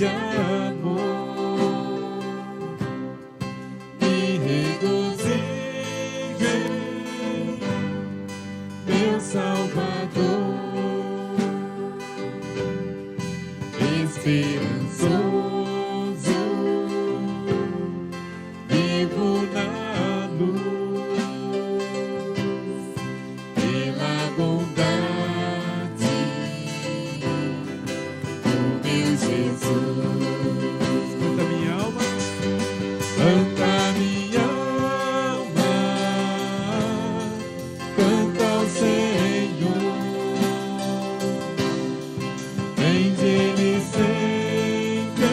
desse amor. Me regozijei, meu Salvador, esperançoso, vivo na luz, pela bondade do meu Jesus. Canta minha alma, canta minha alma, canta ao Senhor, rende Ele sempre,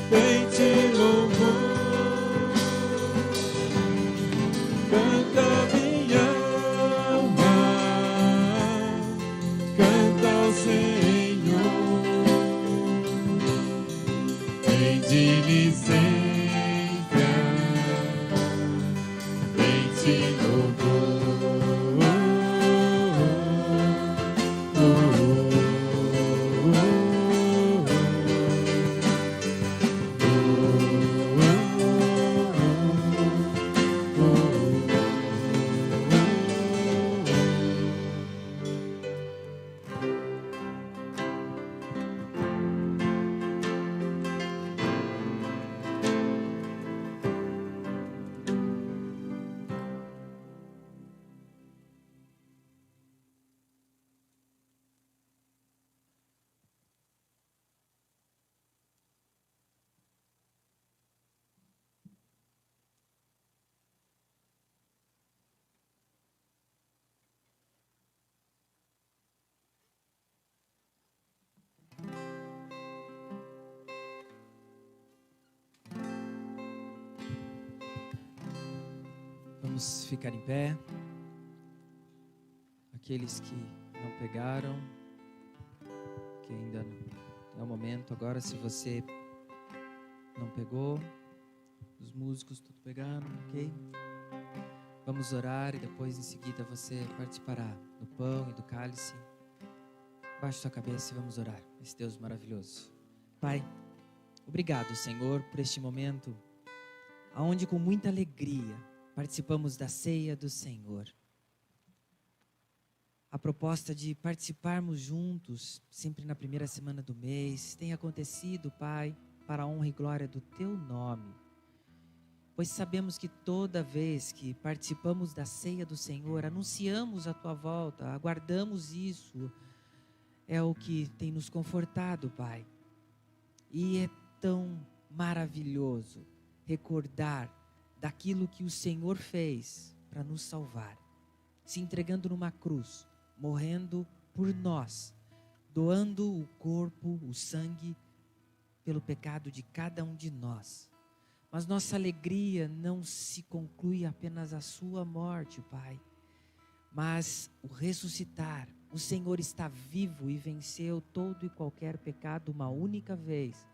rende louvor. Canta minha alma, canta ao Senhor, rende-lhe sempre, rende louvor.
Vamos ficar em pé. Aqueles que não pegaram, que ainda não é o momento agora. Se você não pegou, os músicos tudo pegaram, ok? Vamos orar e depois em seguida você participará do pão e do cálice. Baixe sua cabeça e vamos orar. Esse Deus maravilhoso. Pai, obrigado, Senhor, por este momento, onde com muita alegria participamos da ceia do Senhor. A proposta de participarmos juntos, sempre na primeira semana do mês, tem acontecido, Pai, para a honra e glória do Teu nome. Pois sabemos que toda vez que participamos da ceia do Senhor, anunciamos a Tua volta, aguardamos isso. É o que tem nos confortado, Pai. E é tão maravilhoso recordar daquilo que o Senhor fez para nos salvar, se entregando numa cruz, morrendo por nós, doando o corpo, o sangue, pelo pecado de cada um de nós. Mas nossa alegria não se conclui apenas à sua morte, Pai, mas o ressuscitar. O Senhor está vivo e venceu todo e qualquer pecado uma única vez,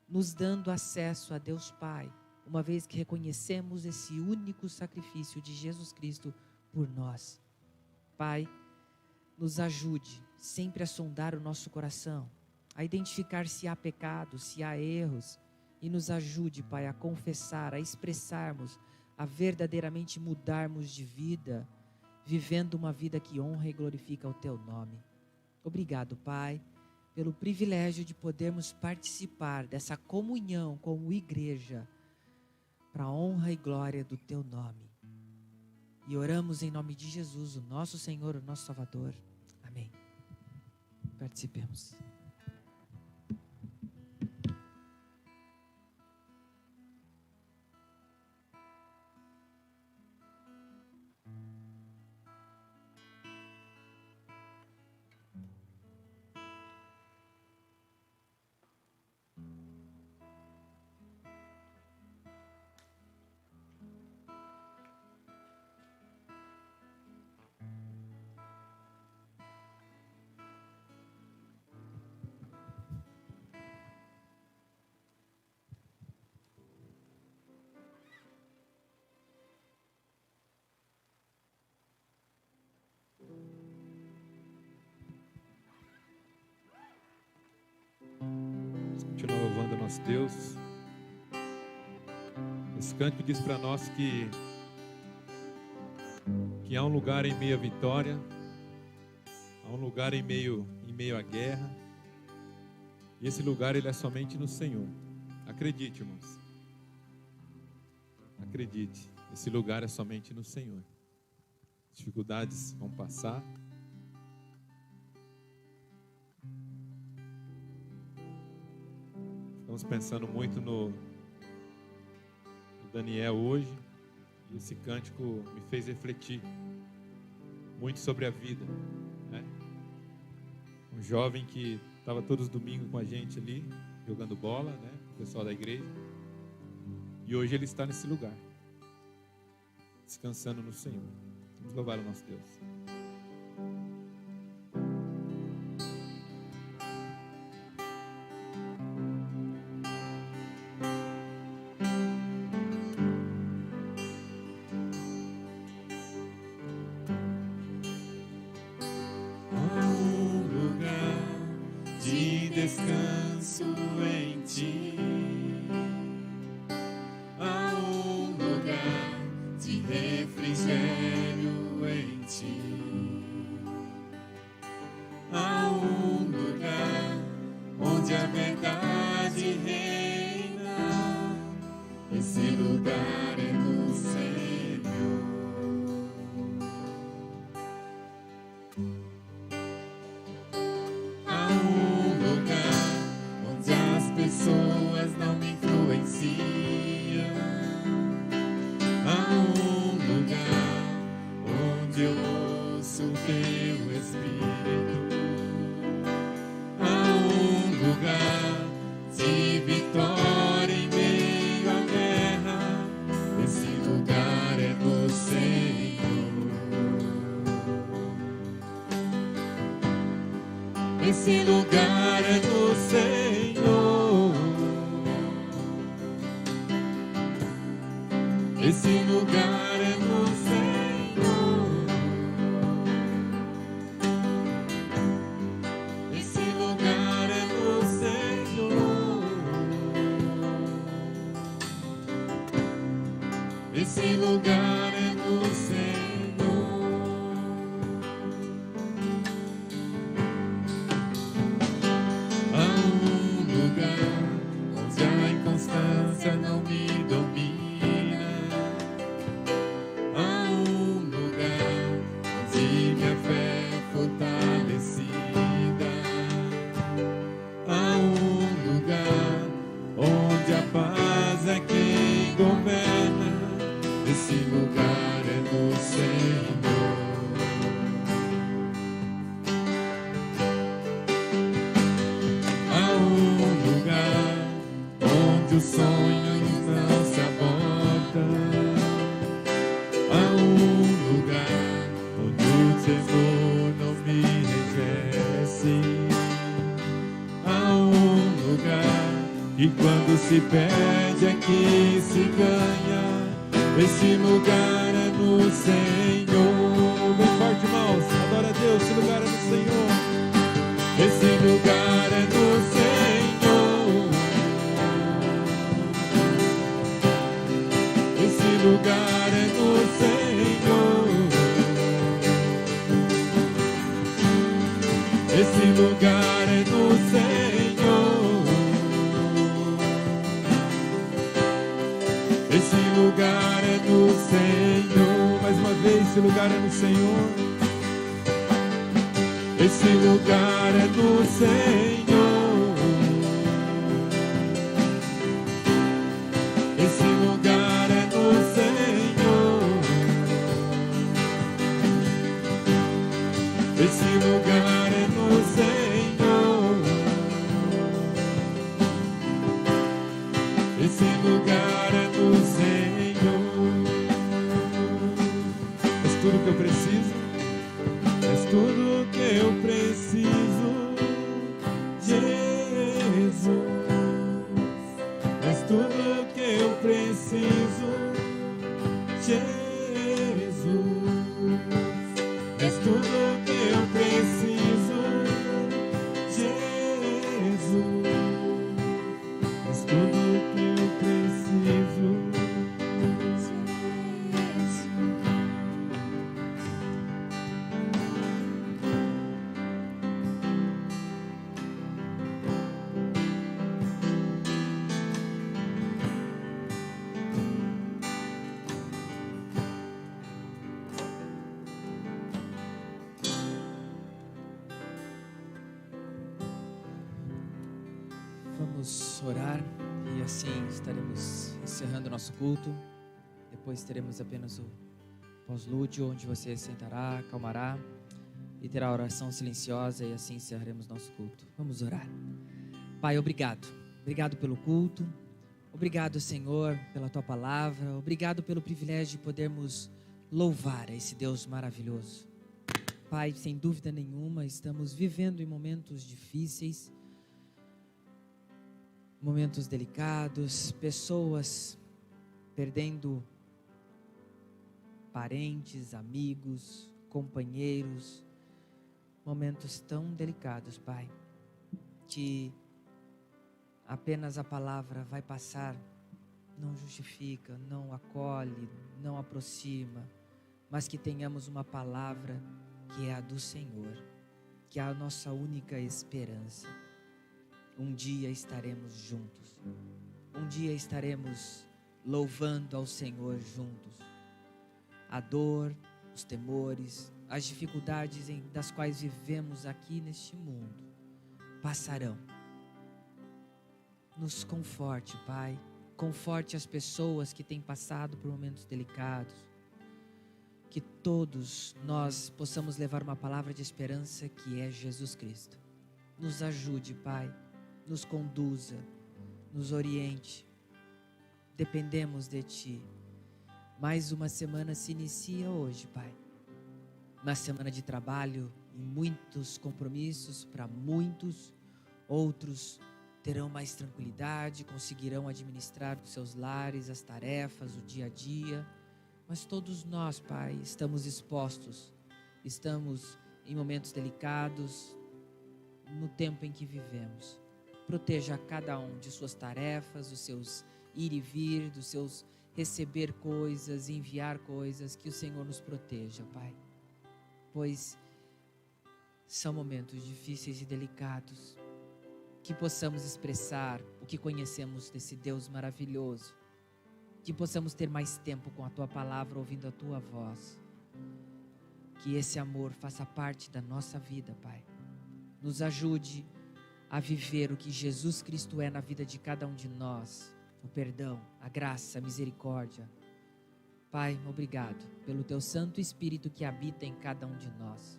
nos dando acesso a Deus Pai, uma vez que reconhecemos esse único sacrifício de Jesus Cristo por nós. Pai, nos ajude sempre a sondar o nosso coração, a identificar se há pecado, se há erros, e nos ajude, Pai, a confessar, a expressarmos, a verdadeiramente mudarmos de vida, vivendo uma vida que honra e glorifica o Teu nome. Obrigado, Pai, pelo privilégio de podermos participar dessa comunhão como igreja, para a honra e glória do Teu nome. E oramos em nome de Jesus, o nosso Senhor, o nosso Salvador. Amém. Participemos.
nosso Deus. Esse cântico diz para nós que há um lugar em meio à vitória, há um lugar em meio à guerra, e esse lugar ele é somente no Senhor. Acredite, irmãos. Acredite, esse lugar é somente no Senhor. As dificuldades vão passar. Estamos pensando muito no Daniel hoje, e esse cântico me fez refletir muito sobre a vida, né? Um jovem que estava todos os domingos com a gente ali, jogando bola, né? O pessoal da igreja. E hoje ele está nesse lugar, descansando no Senhor. Vamos louvar o nosso Deus.
Descanso em ti, há um lugar de refrigério em ti, há um lugar onde a verdade reina, esse lugar é no Senhor. Há um lugar onde as pessoas não me influenciam, há um lugar onde eu ouço o teu Espírito, há um lugar de vitória em meio à guerra, esse lugar é no Senhor. Esse lugar é no Senhor. Esse lugar é no Senhor. Esse lugar é no Senhor. Esse lugar é no Senhor. Há um lugar onde a inconstância não me domina. Há um lugar onde minha fé é fortalecida. Há um lugar onde a paz é quem governa. Esse lugar é no Senhor. Há um lugar onde os sonhos não se abortam. Há um lugar onde o Senhor não me enrijece. Há um lugar que quando se perde é que se ganha. Esse lugar é no Senhor. Bem forte, irmãos. Adora a Deus. Esse lugar é no Senhor. Esse lugar é no Senhor. Esse lugar é no Senhor. Esse lugar é no Senhor. Esse lugar é no Senhor. Mais uma vez, esse lugar é no Senhor. Esse lugar é no Senhor. Esse lugar é no Senhor. Esse lugar é no Senhor. Esse lugar é no Senhor. És tudo que eu preciso. És tudo que eu preciso, Jesus. És tudo que eu preciso, Jesus. És tudo que eu preciso, Jesus. És
Vamos orar e assim estaremos encerrando o nosso culto. Depois teremos apenas o pós-lúdio, onde você sentará, acalmará e terá a oração silenciosa, e assim encerraremos nosso culto. Vamos orar. Pai, obrigado. Obrigado pelo culto. Obrigado, Senhor, pela Tua palavra. Obrigado pelo privilégio de podermos louvar a esse Deus maravilhoso. Pai, sem dúvida nenhuma, estamos vivendo em momentos difíceis, momentos delicados, pessoas perdendo parentes, amigos, companheiros, momentos tão delicados, Pai, que apenas a palavra vai passar, não justifica, não acolhe, não aproxima, mas que tenhamos uma palavra que é a do Senhor, que é a nossa única esperança. Um dia estaremos juntos, um dia estaremos louvando ao Senhor juntos. A dor, os temores, as dificuldades das quais vivemos aqui neste mundo passarão. Nos conforte, Pai, conforte as pessoas que têm passado por momentos delicados, que todos nós possamos levar uma palavra de esperança que é Jesus Cristo. Nos ajude, Pai, nos conduza, nos oriente. Dependemos de Ti. Mais uma semana se inicia hoje, Pai. Uma semana de trabalho e muitos compromissos para muitos. Outros terão mais tranquilidade, conseguirão administrar os seus lares, as tarefas, o dia a dia. Mas todos nós, Pai, estamos expostos. Estamos em momentos delicados no tempo em que vivemos. Proteja cada um de suas tarefas, dos seus ir e vir, dos seus receber coisas, enviar coisas. Que o Senhor nos proteja, Pai, pois são momentos difíceis e delicados. Que possamos expressar o que conhecemos desse Deus maravilhoso, que possamos ter mais tempo com a Tua palavra, ouvindo a Tua voz. Que esse amor faça parte da nossa vida, Pai. Nos ajude a viver o que Jesus Cristo é na vida de cada um de nós. O perdão, a graça, a misericórdia. Pai, obrigado pelo Teu Santo Espírito que habita em cada um de nós.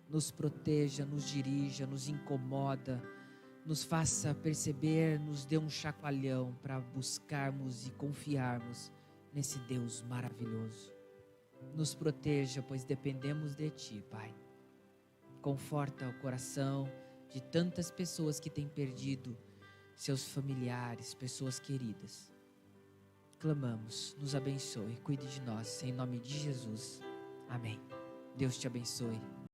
Nos proteja, nos dirija, nos incomoda, nos faça perceber, nos dê um chacoalhão para buscarmos e confiarmos nesse Deus maravilhoso. Nos proteja, pois dependemos de Ti, Pai. Conforta o coração de tantas pessoas que têm perdido seus familiares, pessoas queridas. Clamamos, nos abençoe, cuide de nós, em nome de Jesus. Amém. Deus te abençoe.